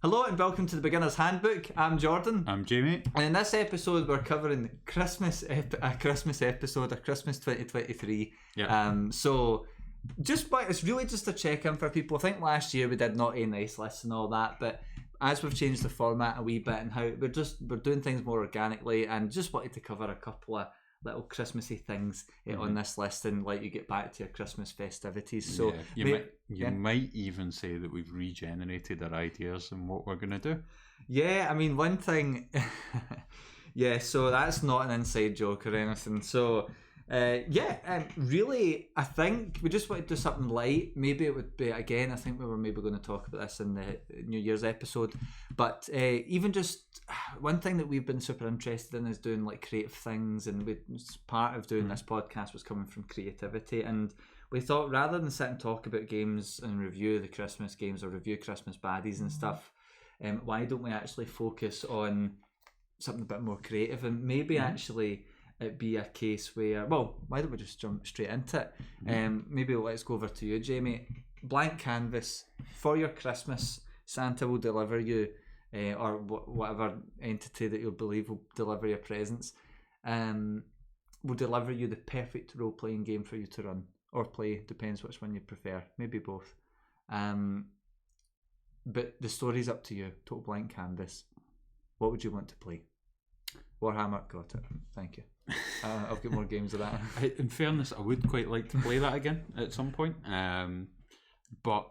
Hello and welcome to the Beginner's Handbook. I'm Jordan. I'm Jamie. And in this episode we're covering the Christmas episode, a Christmas 2023. Yeah. So it's really just a check-in for people. I think last year we did naughty nice lists and all that, but as we've changed the format a wee bit and how we're doing things more organically, and just wanted to cover a couple of little Christmassy things on this list and let you get back to your Christmas festivities. So you might even say that we've regenerated our ideas and what we're going to do. Yeah, I mean, one thing... so that's not an inside joke or anything. So, really, I think we just wanted to do something light. Maybe it would be, again, I think we were maybe going to talk about this in the New Year's episode. But even just one thing that we've been super interested in is doing like creative things. And part of doing this podcast was coming from creativity. And we thought rather than sit and talk about games and review the Christmas games or review Christmas baddies and stuff, why don't we actually focus on something a bit more creative and maybe actually it be a case where, well, why don't we just jump straight into it? Maybe let's go over to you, Jamie. Blank canvas for your Christmas. Santa will deliver you, or whatever entity that you believe will deliver your presents, will deliver you the perfect role-playing game for you to run or play, depends which one you prefer, maybe both. But the story's up to you. Total blank canvas. What would you want to play? Warhammer, got it. Thank you. I've got more games of that. In fairness, I would quite like to play that again at some point. But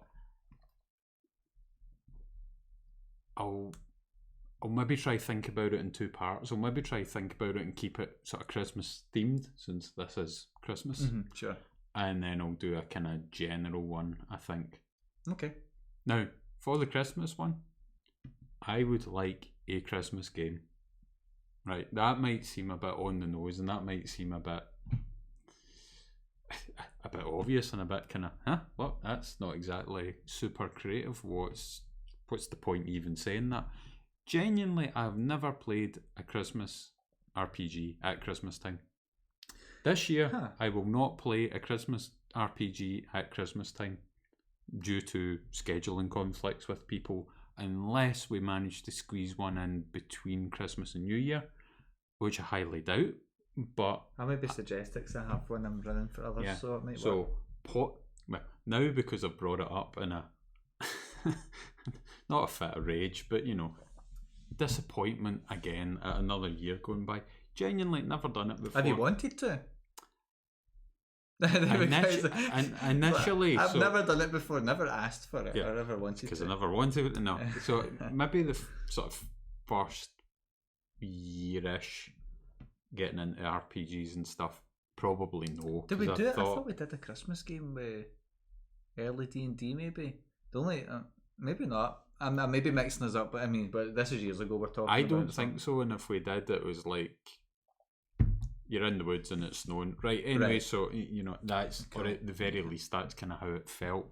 I'll maybe try think about it in two parts. I'll maybe try think about it and keep it sort of Christmas themed, since this is Christmas. Sure. And then I'll do a kind of general one, I think. Okay. Now, for the Christmas one, I would like a Christmas game. Right, that might seem a bit on the nose, and that might seem a bit obvious and a bit kind of, what? That's not exactly super creative. What's the point even saying that? Genuinely, I've never played a Christmas RPG at Christmas time. This year, I will not play a Christmas RPG at Christmas time due to scheduling conflicts with people, unless we manage to squeeze one in between Christmas and New Year, which I highly doubt. But I'll maybe suggest it because I have one I'm running for others, so it might work. Now, because I've brought it up in a not a fit of rage, but disappointment again at another year going by. Genuinely never done it before. Have you wanted to? Initially, I've never done it before, never asked for it, or ever wanted to. Because I never wanted it, no. So maybe the sort of first year-ish getting into RPGs and stuff, probably no. Did we do it? I thought we did a Christmas game with early D&D maybe. The only, maybe not. I'm maybe mixing us up, but this is years ago we're talking about. I don't think so, and if we did, it was like, you're in the woods and it's snowing. Right, anyway, right. So, that's, or at the very least, that's kind of how it felt.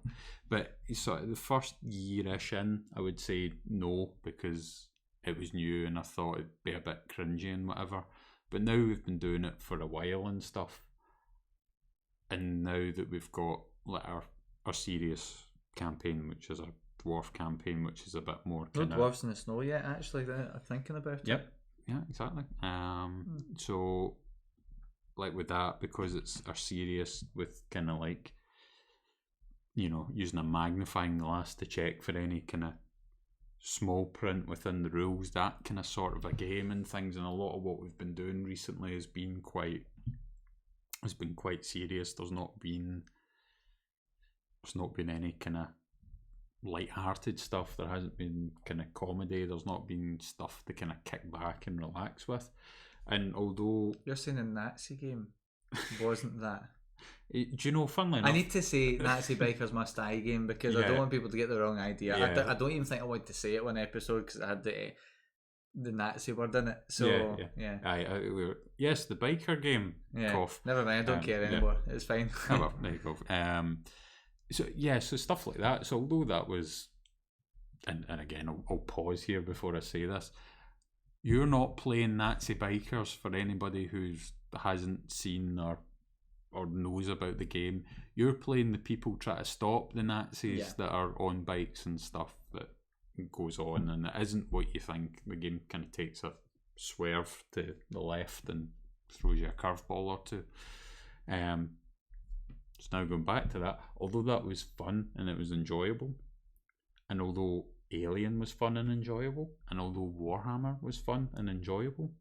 But sort of the first year-ish in, I would say no, because it was new and I thought it'd be a bit cringy and whatever. But now we've been doing it for a while and stuff. And now that we've got like our serious campaign, which is a dwarf campaign, which is a bit more no dwarves in the snow yet, actually, I'm thinking about it. Yep, yeah, exactly. So like with that, because it's our serious with kind of like, using a magnifying glass to check for any kind of small print within the rules, that kind of sort of a game and things, and a lot of what we've been doing recently has been quite serious. There's not been any kind of light-hearted stuff. There hasn't been kind of comedy. There's not been stuff to kind of kick back and relax with. And although you're saying a Nazi game wasn't that? Do you know, funnily enough, I need to say Nazi Bikers Must Die game because I don't want people to get the wrong idea. I don't even think I wanted to say it one episode because it had the Nazi word in it. So yes, the biker game. Yeah. Cough. Never mind. I don't care anymore. It's fine. Well, there you go. So stuff like that. So although that was, and again, I'll pause here before I say this. You're not playing Nazi Bikers for anybody who hasn't seen or knows about the game. You're playing the people try to stop the Nazis that are on bikes and stuff that goes on, and it isn't what you think. The game kind of takes a swerve to the left and throws you a curveball or two. So now going back to that, although that was fun and it was enjoyable, and although Alien was fun and enjoyable, and although Warhammer was fun and enjoyable,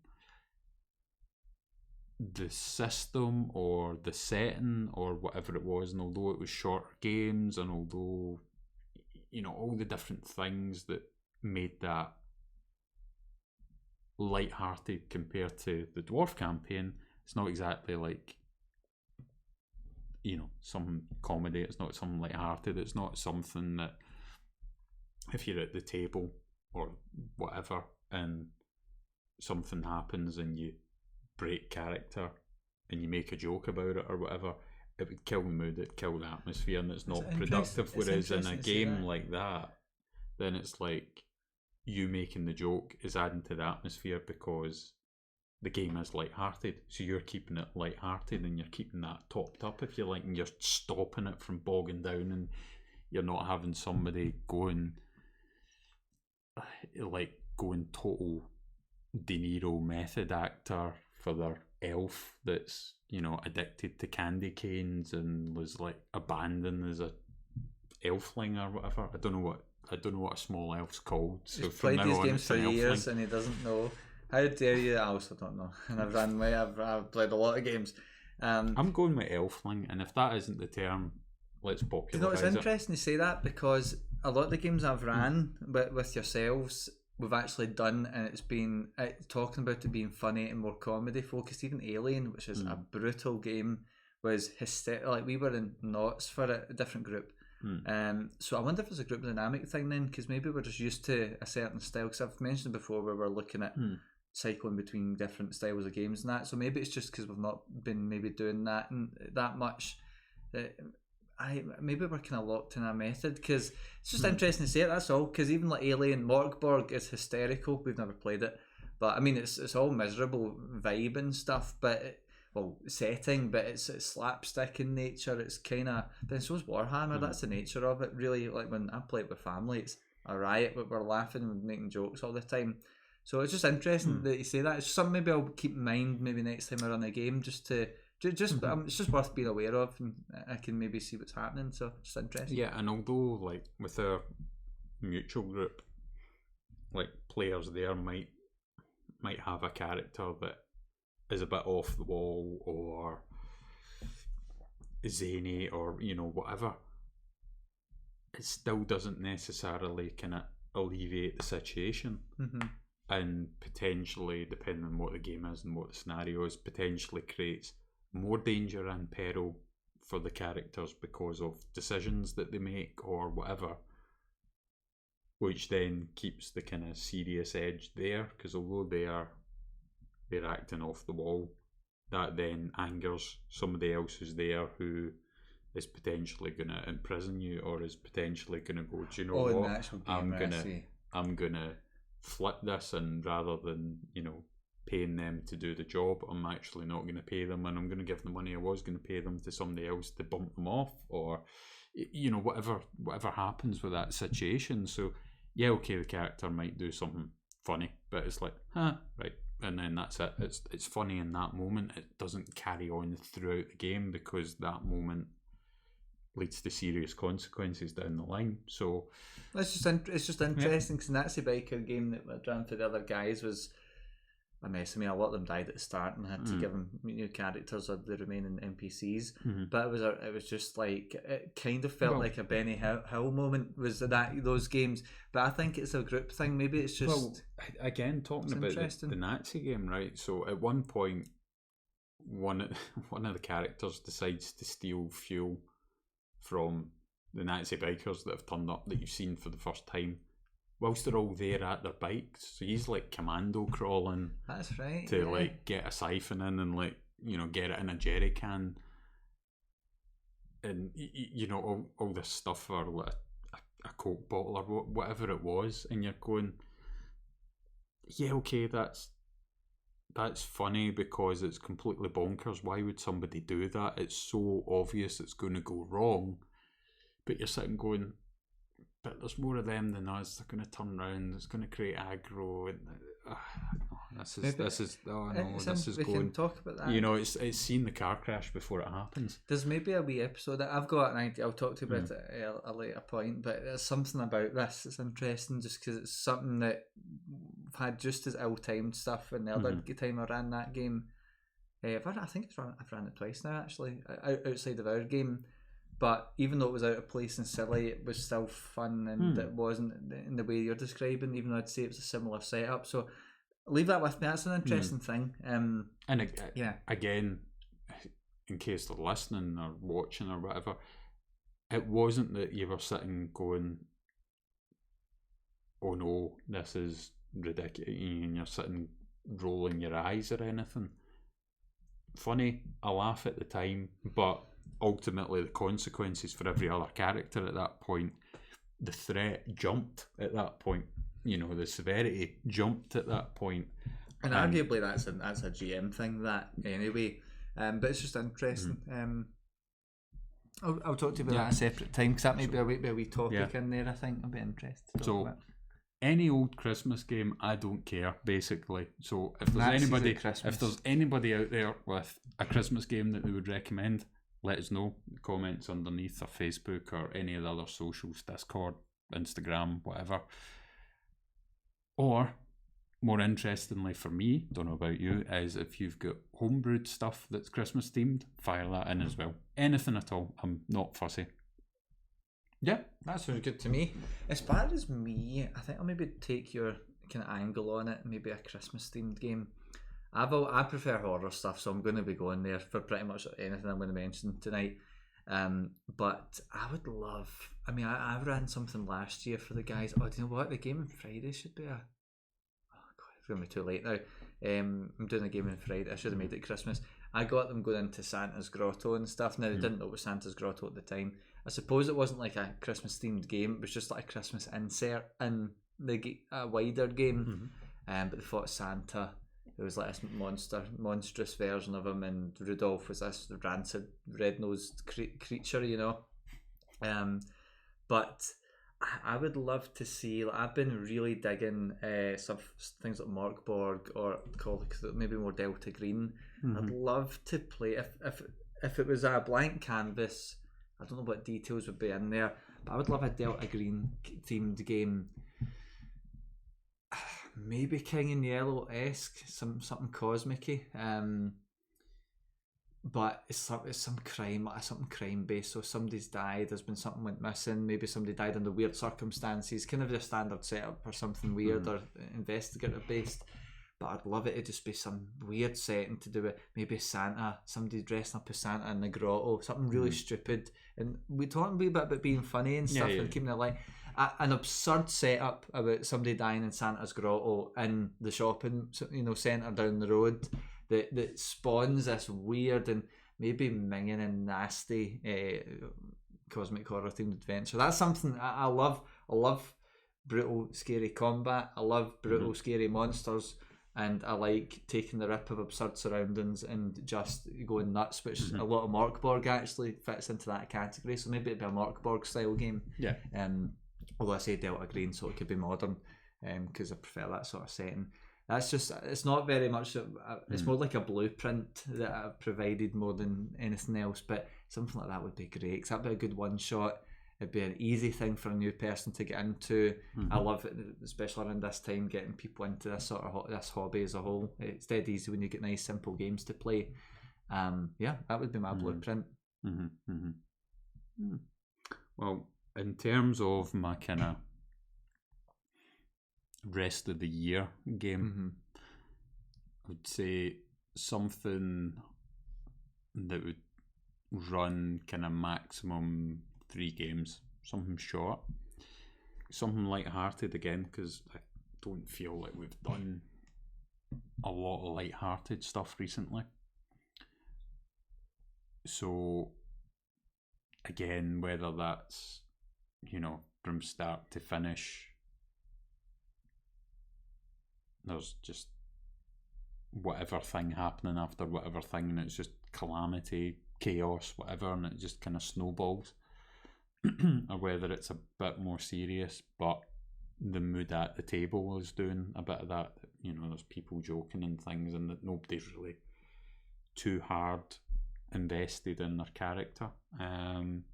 the system or the setting or whatever it was, and although it was shorter games, and although, you know, all the different things that made that light-hearted compared to the Dwarf campaign, it's not exactly like, you know, some comedy. It's not something light-hearted. It's not something that if you're at the table or whatever and something happens and you break character and you make a joke about it or whatever, it would kill the mood, it'd kill the atmosphere, and it's not productive. Whereas in a game like that, then it's like you making the joke is adding to the atmosphere because the game is light-hearted, so you're keeping it light-hearted and you're keeping that topped up, if you like, and you're stopping it from bogging down, and you're not having somebody going total De Niro method actor for their elf that's, you know, addicted to candy canes and was like abandoned as a elfling or whatever. I don't know what a small elf's called. So he's played these games for years and he doesn't know. How dare you? I also don't know. And I've played a lot of games. I'm going with elfling, and if that isn't the term, let's popularise it. You know, it's interesting you say that, because a lot of the games I've ran with yourselves, we've actually done, and it's been talking about it being funny and more comedy focused. Even Alien, which is a brutal game, was hysterical. Like, we were in knots for a different group. So I wonder if it's a group dynamic thing then, because maybe we're just used to a certain style. Because I've mentioned before where we're looking at cycling between different styles of games and that. So maybe it's just because we've not been maybe doing that and that much. Maybe we're kind of locked in our method, because it's just interesting to see it. That's all. Because even like Alien Morgborg is hysterical. We've never played it, but I mean it's all miserable vibe and stuff. But setting, but it's slapstick in nature. It's kind of, then so's Warhammer. That's the nature of it, really. Like when I play it with family, it's a riot, but we're laughing and making jokes all the time. So it's just interesting that you say that. It's something maybe I'll keep in mind maybe next time I run a game, just to it's just worth being aware of, and I can maybe see what's happening. So it's just interesting. Yeah, and although like with our mutual group, like players there might have a character that is a bit off the wall or zany or, you know, whatever, it still doesn't necessarily kind of alleviate the situation. And potentially, depending on what the game is and what the scenario is, potentially creates more danger and peril for the characters because of decisions that they make or whatever, which then keeps the kind of serious edge there, because although they're acting off the wall, that then angers somebody else who's there who is potentially going to imprison you or is potentially going to go, do you know what, I'm gonna flip this, and rather than, you know, paying them to do the job, I'm actually not going to pay them, and I'm going to give the money I was going to pay them to somebody else to bump them off, or, you know, whatever happens with that situation. So yeah, okay, the character might do something funny, but it's like, right, and then that's it. It's funny in that moment. It doesn't carry on throughout the game, because that moment leads to serious consequences down the line. So it's just interesting, because Nazi Biker game that I ran for the other guys was a mess of me. A lot of them died at the start, and I had to give them new characters or the remaining NPCs. But it was just like, it kind of felt like a Benny Hill moment was those games. But I think it's a group thing. Maybe it's just again talking about the Nazi game, right? So at one point, one of the characters decides to steal fuel from the Nazi bikers that have turned up that you've seen for the first time, whilst they're all there at their bikes. So he's like commando crawling. That's right. To like get a siphon in and, like, you know, get it in a jerry can, and you know, all this stuff, or like a Coke bottle or whatever it was, and you're going, yeah, okay, that's funny because it's completely bonkers. Why would somebody do that? It's so obvious it's going to go wrong. But you're sitting going, but there's more of them than us. They're going to turn around. It's going to create aggro. And, this is we going. can talk about that. You know, it's seen the car crash before it happens. There's maybe a wee episode that I've got an idea. I'll talk to you about it at a later point. But there's something about this that's interesting, just because it's something that I've had just as ill-timed stuff. And the other time I ran that game, I think I've ran it twice now actually, outside of our game. But even though it was out of place and silly, it was still fun, and it wasn't in the way you're describing, even though I'd say it was a similar setup. So leave that with me. That's an interesting thing. Again, in case they're listening or watching or whatever, it wasn't that you were sitting going, oh no, this is ridiculous, and you're sitting rolling your eyes or anything. Funny, I laugh at the time, but ultimately the consequences for every other character at that point, the threat jumped at that point, you know, the severity jumped at that point, and arguably that's a GM thing that anyway, but it's just interesting. I'll talk to you about that at a separate time, because that might be a wee topic in there. I think I'll be interested to talk about. Any old Christmas game, I don't care, basically. So if there's anybody out there with a Christmas game that they would recommend, let us know. Comments underneath, or Facebook, or any of the other socials, Discord, Instagram, whatever. Or, more interestingly for me, don't know about you, is if you've got homebrewed stuff that's Christmas themed, fire that in as well. Anything at all. I'm not fussy. Yeah, that sounds good to me. As far as me, I think I'll maybe take your kind of angle on it. Maybe a Christmas themed game. I prefer horror stuff, so I'm going to be going there for pretty much anything I'm going to mention tonight. But I would love. I mean, I ran something last year for the guys. Oh, do you know what? The game on Friday should be a. Oh God, it's going to be too late now. I'm doing a game on Friday. I should have made it Christmas. I got them going into Santa's Grotto and stuff. Now they didn't know it was Santa's Grotto at the time. I suppose it wasn't like a Christmas themed game. It was just like a Christmas insert in the wider game. But they fought Santa. It was like this monstrous version of him, and Rudolph was this rancid, red-nosed creature, you know. But I would love to see. Like, I've been really digging some things like Morkborg, or maybe more Delta Green. I'd love to play if it was a blank canvas. I don't know what details would be in there, but I would love a Delta Green themed game. Maybe King in Yellow-esque, something cosmic-y. But it's some crime, something crime based. So somebody's died, there's been something went missing, maybe somebody died under weird circumstances, kind of a standard setup or something weird or investigative based. But I'd love it to just be some weird setting to do with maybe Santa, somebody dressing up as Santa in the grotto, something really stupid. And we talked a wee bit about being funny and stuff and keeping it light. An absurd setup about somebody dying in Santa's grotto in the shopping, centre down the road, that spawns this weird and maybe minging and nasty cosmic horror themed adventure. That's something I love. I love brutal, scary combat. I love brutal, scary monsters. And I like taking the rip of absurd surroundings and just going nuts, which a lot of Morkborg actually fits into that category. So maybe it'd be a Morkborg style game. Yeah. Although I say Delta Green, so it could be modern, because I prefer that sort of setting. That's just, it's not very much, it's more like a blueprint that I've provided more than anything else, but something like that would be great, because that'd be a good one shot. It'd be an easy thing for a new person to get into. I love it, especially around this time, getting people into this sort of this hobby as a whole. It's dead easy when you get nice, simple games to play. That would be my blueprint. Well, in terms of my kind of rest of the year game, I would say something that would run kind of maximum 3 games, something short, something light-hearted again, because I don't feel like we've done a lot of light-hearted stuff recently. So again, whether that's, from start to finish, there's just whatever thing happening after whatever thing, and it's just calamity, chaos, whatever, and it just kind of snowballs. or whether it's a bit more serious, but the mood at the table is doing a bit of that. You know, there's people joking and things, and that nobody's really too hard invested in their character. And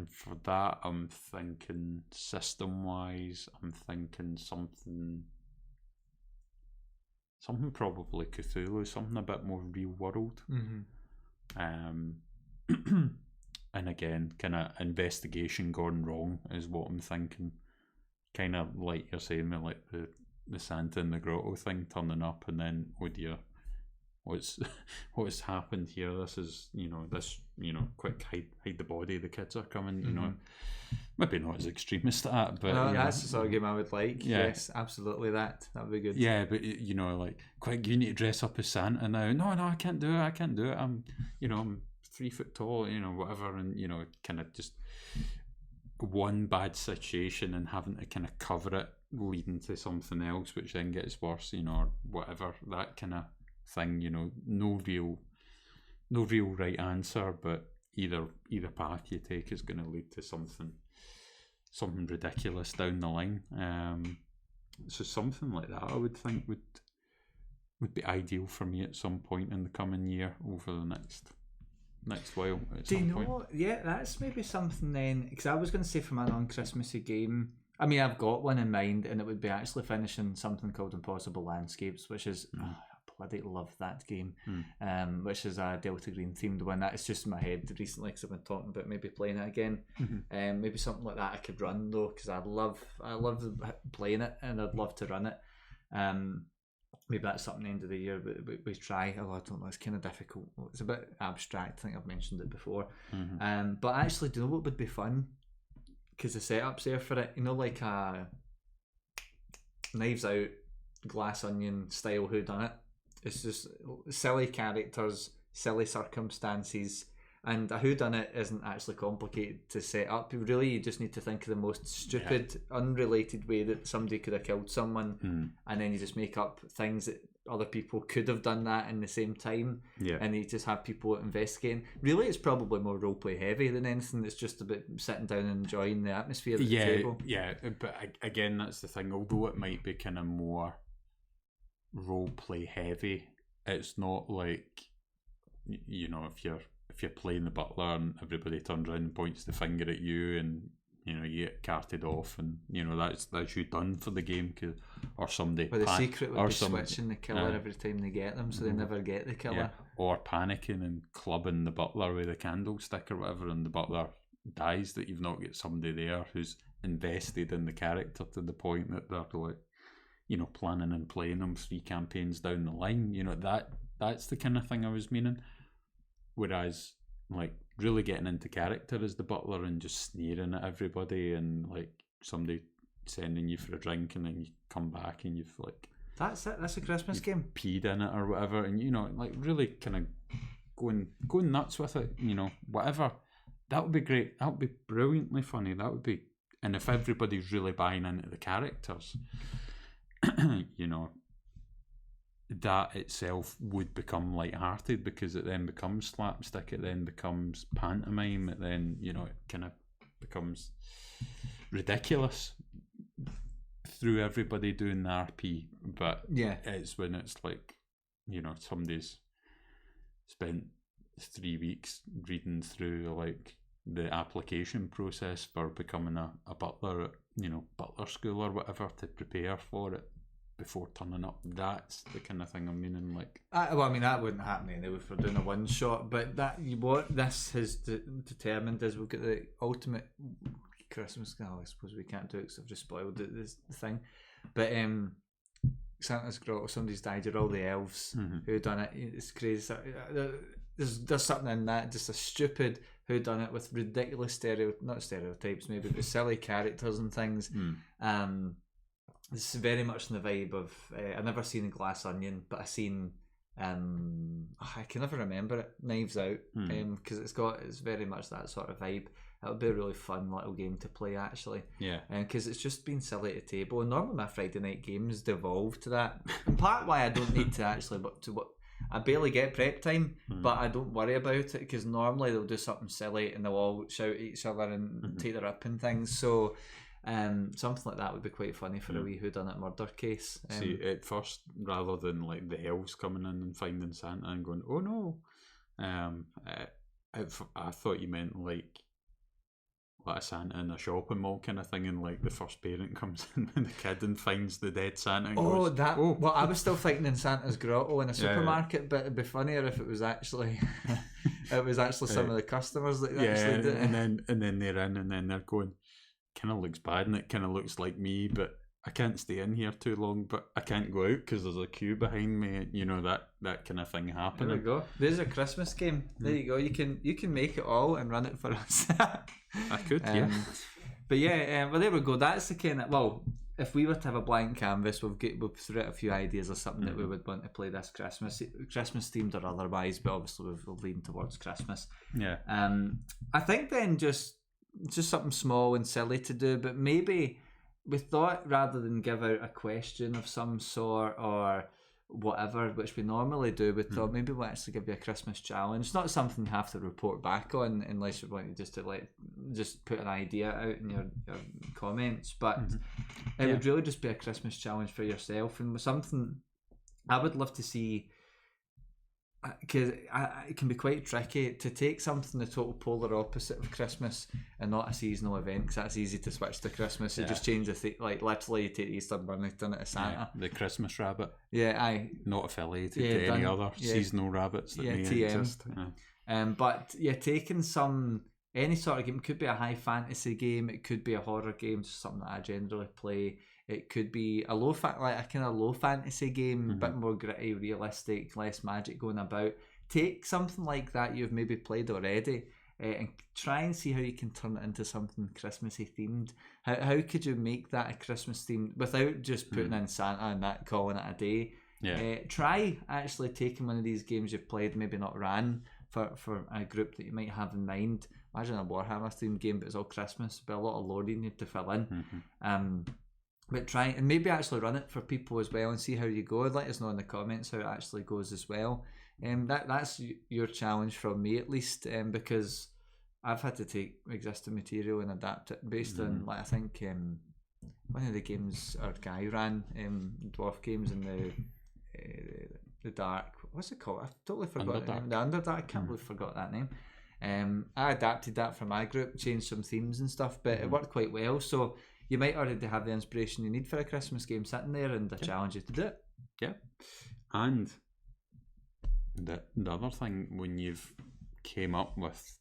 for that, I'm thinking system-wise, I'm thinking something probably Cthulhu, something a bit more real world. And again, kind of investigation gone wrong is what I'm thinking. Kind of like you're saying, with like the Santa in the grotto thing turning up, and then, oh dear, what's happened here? This is, quick, hide the body, the kids are coming. You know, maybe not as extreme as that, but that's the sort of game I would like. Yeah. Yes, absolutely, that would be good. Yeah, but like, quick, you need to dress up as Santa now. No, I can't do it. I'm 3 foot tall, whatever, and kind of just one bad situation and having to kind of cover it, leading to something else, which then gets worse, or whatever, that kind of thing. No real right answer, but either path you take is going to lead to something ridiculous down the line. So something like that, I would think would be ideal for me at some point in the coming year, over the next while. Do you know what? Yeah, that's maybe something then, because I was going to say for my non-Christmassy game, I mean, I've got one in mind, and it would be actually finishing something called Impossible Landscapes, which is I bloody love that game. Which is a Delta Green themed one. That is just in my head recently, because I've been talking about maybe playing it again. Maybe something like that I could run though, because I love playing it, and I'd love to run it. Maybe that's something the end of the year we try. Although I don't know, it's kind of difficult. It's a bit abstract. I think I've mentioned it before. But actually, do you know what would be fun? Because the setup's there for it. Like a Knives Out, Glass Onion style whodunit. It's just silly characters, silly circumstances, and a whodunit isn't actually complicated to set up. Really, you just need to think of the most stupid, unrelated way that somebody could have killed someone, and then you just make up things that other people could have done that in the same time, and you just have people investigating. Really, it's probably more roleplay heavy than anything. It's just about sitting down and enjoying the atmosphere at the table. Yeah, but again, that's the thing. Although it might be kind of more roleplay heavy, it's not like, if you're playing the butler and everybody turns around and points the finger at you, and you get carted off, and that's you done for the game, or somebody. But the secret would be switching the killer every time they get them, so they never get the killer. Or panicking and clubbing the butler with a candlestick or whatever, and the butler dies, that you've not got somebody there who's invested in the character to the point that they're like, planning and playing them 3 campaigns down the line. That's the kind of thing I was meaning. Whereas, like, really getting into character as the butler and just sneering at everybody, and like somebody sending you for a drink, and then you come back and you've like, that's it. That's a Christmas game. Peed in it or whatever, and like really kind of going nuts with it. Whatever. That would be great. That would be brilliantly funny. That would be, and if everybody's really buying into the characters, that itself would become light-hearted, because it then becomes slapstick, it then becomes pantomime, it then, it kind of becomes ridiculous through everybody doing the RP. But it's when it's like, somebody's spent 3 weeks reading through like the application process for becoming a butler at, butler school or whatever, to prepare for it before turning up. That's the kind of thing I'm meaning. Like, that wouldn't happen anyway if we're doing a one shot. But what this has determined is we've got the ultimate Christmas. I suppose we can't do it because I've just spoiled the thing. But Santa's grotto, somebody's died. You're all the elves who done it. It's crazy. There's something in that. Just a stupid who done it with ridiculous not stereotypes maybe, but silly characters and things. This is very much in the vibe of I've never seen Glass Onion, but I've seen I can never remember it, Knives Out, because it's very much that sort of vibe. That would be a really fun little game to play, actually. Yeah. Because it's just been silly at the table, and normally my Friday night games devolve to that. And part why I don't need to actually, but to what I barely get prep time, but I don't worry about it because normally they'll do something silly and they'll all shout at each other and take their up and things. So something like that would be quite funny for a wee whodunit murder case. See, at first, rather than like the elves coming in and finding Santa and going, oh no, I thought you meant like a Santa in a shopping mall kind of thing, and like the first parent comes in with the kid and finds the dead Santa and goes, well, I was still thinking in Santa's grotto in a supermarket, but it'd be funnier if it was actually some of the customers that actually did it. And then they're in and then they're going, kind of looks bad and it kind of looks like me, but I can't stay in here too long, but I can't go out because there's a queue behind me, you know, that kind of thing happening. There we go. There's a Christmas game. There you go. You can make it all and run it for us. I could, yeah. But yeah, well, there we go. That's the kind of, well, if we were to have a blank canvas, we've threw out a few ideas of something that we would want to play this Christmas themed or otherwise, but obviously we're leaning towards Christmas. Yeah. I think then just something small and silly to do, but maybe we thought rather than give out a question of some sort or whatever, which we normally do, we thought maybe we'll actually give you a Christmas challenge. It's not something you have to report back on unless you want to just put an idea out in your comments, but it would really just be a Christmas challenge for yourself, and something I would love to see, because it can be quite tricky to take something the total polar opposite of Christmas and not a seasonal event, because that's easy to switch to Christmas. You just change like literally you take the Easter bunny, turn it to Santa. The Christmas rabbit. Yeah, aye. Not affiliated to any other seasonal rabbits that may exist. But taking any sort of game, it could be a high fantasy game, it could be a horror game, just something that I generally play. It could be a low fantasy game, a bit more gritty, realistic, less magic going about. Take something like that you've maybe played already, and try and see how you can turn it into something Christmassy themed. How could you make that a Christmas themed without just putting in Santa and that, calling it a day? Yeah. Try actually taking one of these games you've played, maybe not ran, for a group that you might have in mind. Imagine a Warhammer themed game, but it's all Christmas. There'll be a lot of lore you need to fill in. But try and maybe actually run it for people as well and see how you go. Let us know in the comments how it actually goes as well. That's your challenge from me at least, because I've had to take existing material and adapt it based on, like, I think one of the games our guy ran, dwarf games in the dark. What's it called? I've totally forgot the name. The Underdark. I can't believe I forgot that name. I adapted that for my group, changed some themes and stuff, but it worked quite well. So you might already have the inspiration you need for a Christmas game sitting there, and I challenge you to do it. Yeah. And the other thing, when you've came up with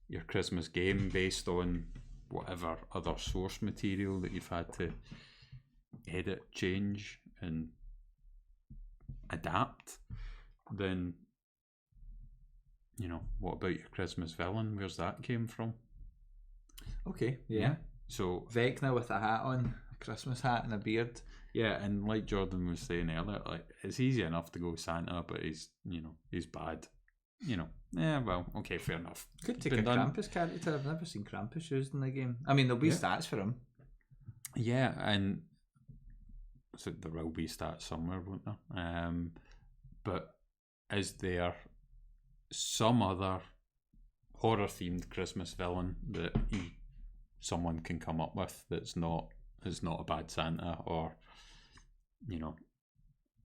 your Christmas game based on whatever other source material that you've had to edit, change and adapt, then, you know, what about your Christmas villain? Where's that came from? Okay, yeah. So Vecna with a hat on, a Christmas hat and a beard. Yeah, and like Jordan was saying earlier, like, it's easy enough to go Santa, but he's bad. Well, okay, fair enough. Could take a Krampus character. I've never seen Krampus used in the game. I mean, there'll be stats for him. Yeah, and so there will be stats somewhere, won't there? But is there some other horror-themed Christmas villain that someone can come up with that's not a bad Santa, or, you know,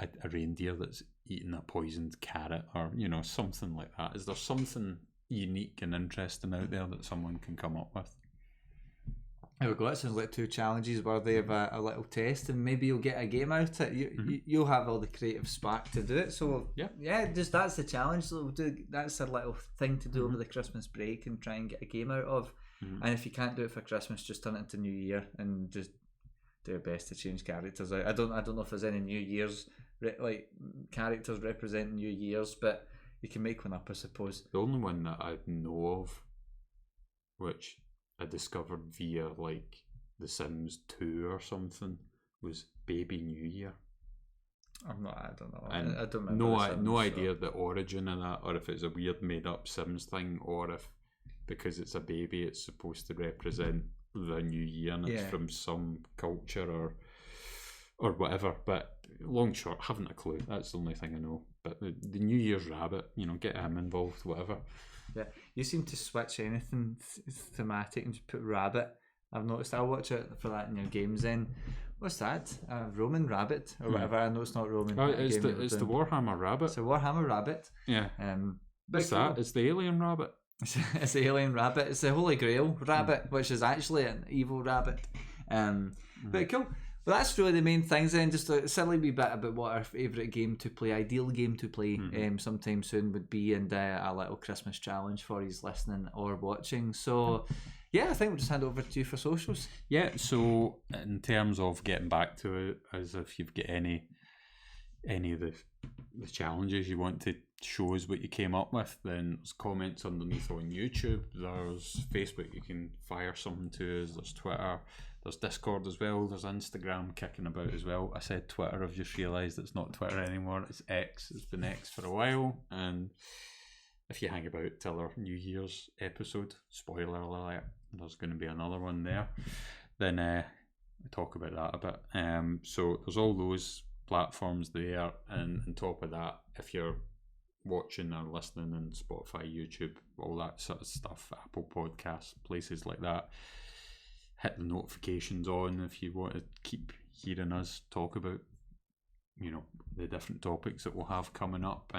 a reindeer that's eating a poisoned carrot, or, you know, something like that? Is there something unique and interesting out there that someone can come up with? There we go. That sounds like two challenges worthy of a little test, and maybe you'll get a game out of it. You'll have all the creative spark to do it. So just that's the challenge. So we'll do, that's a little thing to do over the Christmas break and try and get a game out of. And if you can't do it for Christmas, just turn it into New Year and just do your best to change characters out. I don't know if there's any New Year's like characters representing New Year's, but you can make one up, I suppose. The only one that I know of, which I discovered via like The Sims 2 or something, was Baby New Year. I don't know. And I don't remember. No idea the origin of that, or if it's a weird made up Sims thing, or if because it's a baby it's supposed to represent the new year and it's from some culture or whatever. But long short, haven't a clue. That's the only thing I know. But the New Year's rabbit, get him involved, whatever. Yeah, you seem to switch anything thematic and just put rabbit. I've noticed. I'll watch it for that in your games then. What's that? Roman rabbit or whatever. I know it's not Roman. Oh, it's the Warhammer rabbit. It's a Warhammer rabbit. Yeah. What's that? It's the alien rabbit. It's the alien rabbit. It's the Holy Grail rabbit, which is actually an evil rabbit. But cool. Well, that's really the main things then. Just a silly wee bit about what our favourite game to play, ideal game to play sometime soon would be, and a little Christmas challenge for you listening or watching. So yeah, I think we'll just hand over to you for socials. Yeah, so in terms of getting back to it, as if you've got any of the challenges you want to show us what you came up with, then there's comments underneath on YouTube, there's Facebook, you can fire something to us, there's Twitter, there's Discord as well, there's Instagram kicking about as well. I said Twitter, I've just realised it's not Twitter anymore, it's X. It's been X for a while, and if you hang about till our New Year's episode, spoiler alert, there's going to be another one there, then we talk about that a bit. So there's all those platforms there, and on top of that, if you're watching or listening on Spotify, YouTube, all that sort of stuff, Apple Podcasts, places like that, hit the notifications on if you want to keep hearing us talk about the different topics that we'll have coming up.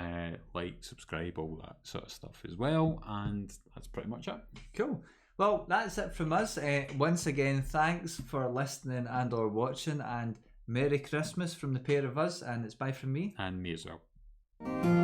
Like, subscribe, all that sort of stuff as well, and that's pretty much it. Cool. Well, that's it from us. Once again, thanks for listening and or watching, and Merry Christmas from the pair of us, and it's bye from me. And me as well.